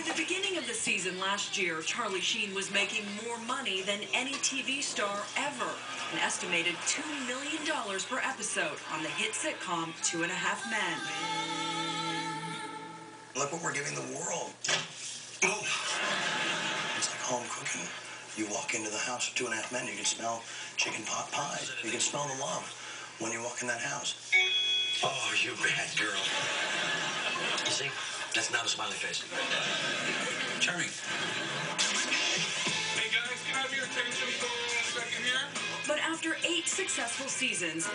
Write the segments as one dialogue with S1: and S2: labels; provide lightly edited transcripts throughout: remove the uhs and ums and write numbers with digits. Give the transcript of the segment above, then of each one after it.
S1: By the beginning of the season last year, Charlie Sheen was making more money than any TV star ever, an estimated $2 million per episode on the hit sitcom 2.5 Men.
S2: Look what we're giving the world. Oh. It's like home cooking. You walk into the house of 2.5 Men, you can smell chicken pot pie. You can smell the love when you walk in that house.
S3: Oh, you bad girl. You see? That's not a smiley face. Charming.
S4: Hey guys, can I have your attention for a second here?
S1: But after 8 successful seasons,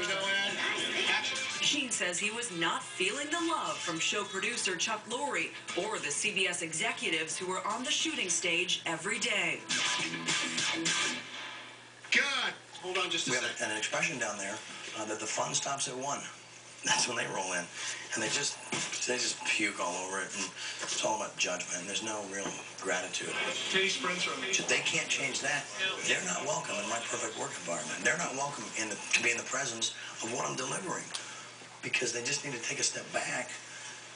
S1: Sheen says he was not feeling the love from show producer Chuck Lorre or the CBS executives who were on the shooting stage every day.
S4: God! Hold on just a second.
S2: We have an expression down there that the fun stops at 1. That's when they roll in. And they just puke all over it. And it's all about judgment. There's no real gratitude.
S4: Taste friends from me.
S2: They can't change that. They're not welcome in my perfect work environment. They're not welcome to be in the presence of what I'm delivering. Because they just need to take a step back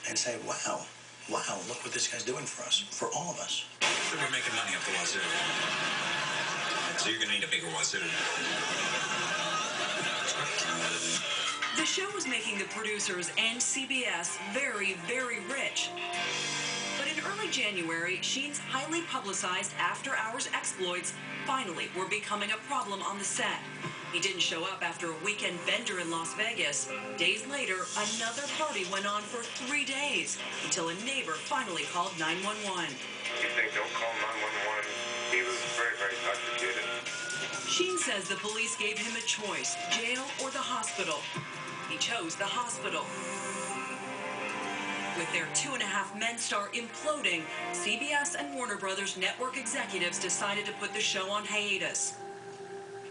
S2: and say, wow, look what this guy's doing for us, for all of us.
S3: We're making money off the wazoo. So you're going to need a bigger wazoo.
S1: The show was making the producers and CBS very, very rich. But in early January, Sheen's highly publicized after-hours exploits finally were becoming a problem on the set. He didn't show up after a weekend bender in Las Vegas. Days later, another party went on for 3 days until a neighbor finally called 911.
S5: If they don't call 911, he was very, very intoxicated.
S1: Sheen says the police gave him a choice, jail or the hospital. He chose the hospital. With their 2.5 Men star imploding, CBS and Warner Brothers network executives decided to put the show on hiatus.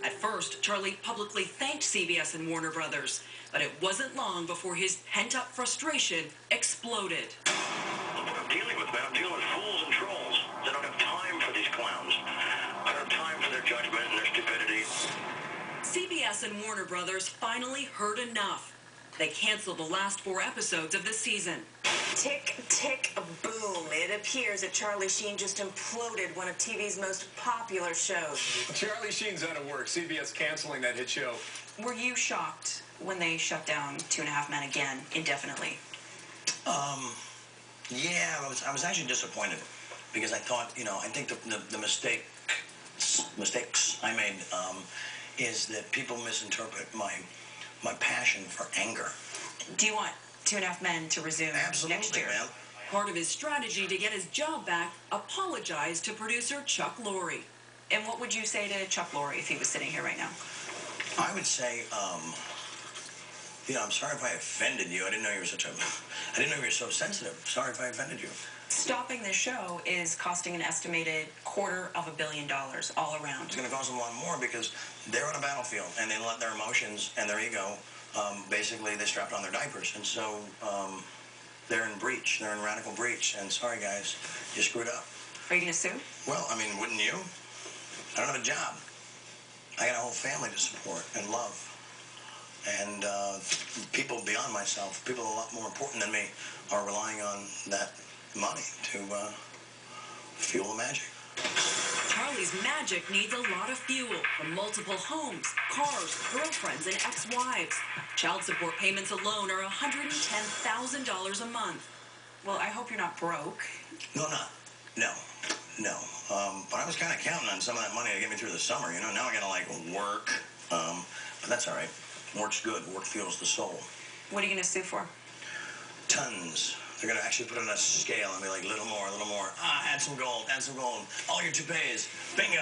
S1: At first, Charlie publicly thanked CBS and Warner Brothers, but it wasn't long before his pent-up frustration exploded.
S2: I'm dealing with that. I'm dealing with fools and trolls. They don't have time for these clowns. I don't have time for their judgment and their stupidity.
S1: CBS and Warner Brothers finally heard enough. They canceled the last 4 episodes of the season.
S6: Tick, tick, boom. It appears that Charlie Sheen just imploded one of TV's most popular shows.
S7: Charlie Sheen's out of work. CBS canceling that hit show.
S6: Were you shocked when they shut down 2.5 Men again indefinitely?
S2: Yeah, I was actually disappointed because I thought, I think the mistakes I made is that people misinterpret my passion for anger.
S6: Do you want 2.5 Men to resume next year?
S2: Man.
S1: Part of his strategy to get his job back, apologized to producer Chuck Lorre.
S6: And what would you say to Chuck Lorre if he was sitting here right now?
S2: I would say, I'm sorry if I offended you. I didn't know you were so sensitive. Sorry if I offended you.
S6: Stopping the show is costing an estimated $250 million all around.
S2: It's going to cost them a lot more because they're on a battlefield and they let their emotions and their ego, basically they strapped on their diapers. And so they're in breach. They're in radical breach. And sorry, guys, you screwed up.
S6: Are you going to sue?
S2: Well, wouldn't you? I don't have a job. I got a whole family to support and love. And people beyond myself, people a lot more important than me, are relying on that money to fuel the magic.
S1: Charlie's magic needs a lot of fuel from multiple homes, cars, girlfriends, and ex-wives. Child support payments alone are $110,000 a month.
S6: Well, I hope you're not broke.
S2: No. But I was kind of counting on some of that money to get me through the summer. Now I gotta work. But that's all right. Work's good. Work fuels the soul.
S6: What are you gonna sue for?
S2: Tons. They're going to actually put it on a scale and be like, little more. Add some gold. All your toupees. Bingo.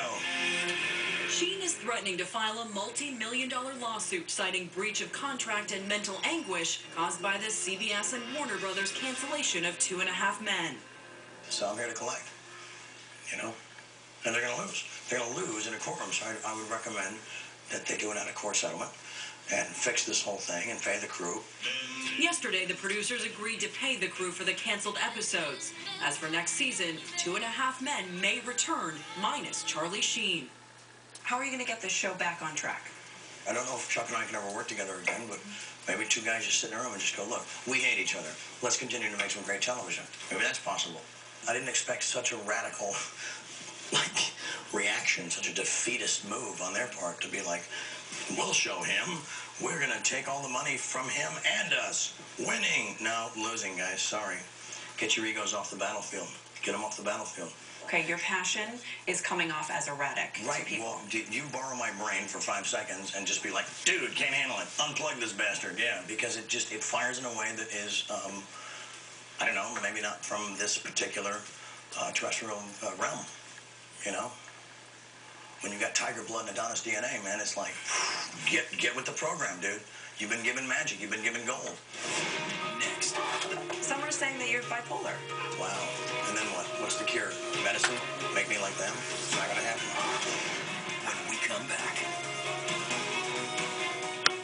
S1: Sheen is threatening to file a multi-million-dollar lawsuit citing breach of contract and mental anguish caused by the CBS and Warner Brothers cancellation of 2.5 Men.
S2: So I'm here to collect, And they're going to lose. They're going to lose in a courtroom. So I would recommend that they do an out-of-court settlement and fix this whole thing and pay the crew.
S1: Yesterday, the producers agreed to pay the crew for the canceled episodes. As for next season, 2.5 Men may return, minus Charlie Sheen.
S6: How are you going to get this show back on track?
S2: I don't know if Chuck and I can ever work together again, but maybe 2 guys just sit in a room and just go, look, we hate each other. Let's continue to make some great television. Maybe that's possible. I didn't expect such a radical, like, reaction, such a defeatist move on their part to be like, we'll show him. We're going to take all the money from him and us. Winning. No, losing, guys. Sorry. Get your egos off the battlefield. Get them off the battlefield.
S1: Okay, your passion is coming off as erratic.
S2: Right. Well, you borrow my brain for 5 seconds and just be like, dude, can't handle it. Unplug this bastard. Yeah, because it fires in a way that is, I don't know, maybe not from this particular terrestrial realm, you know? When you got tiger blood and Adonis DNA, man, it's like, get with the program, dude. You've been given magic. You've been given gold.
S7: Next.
S1: Some are saying that you're bipolar.
S2: Wow. And then what? What's the cure? Medicine? Make me like them? It's not going to happen.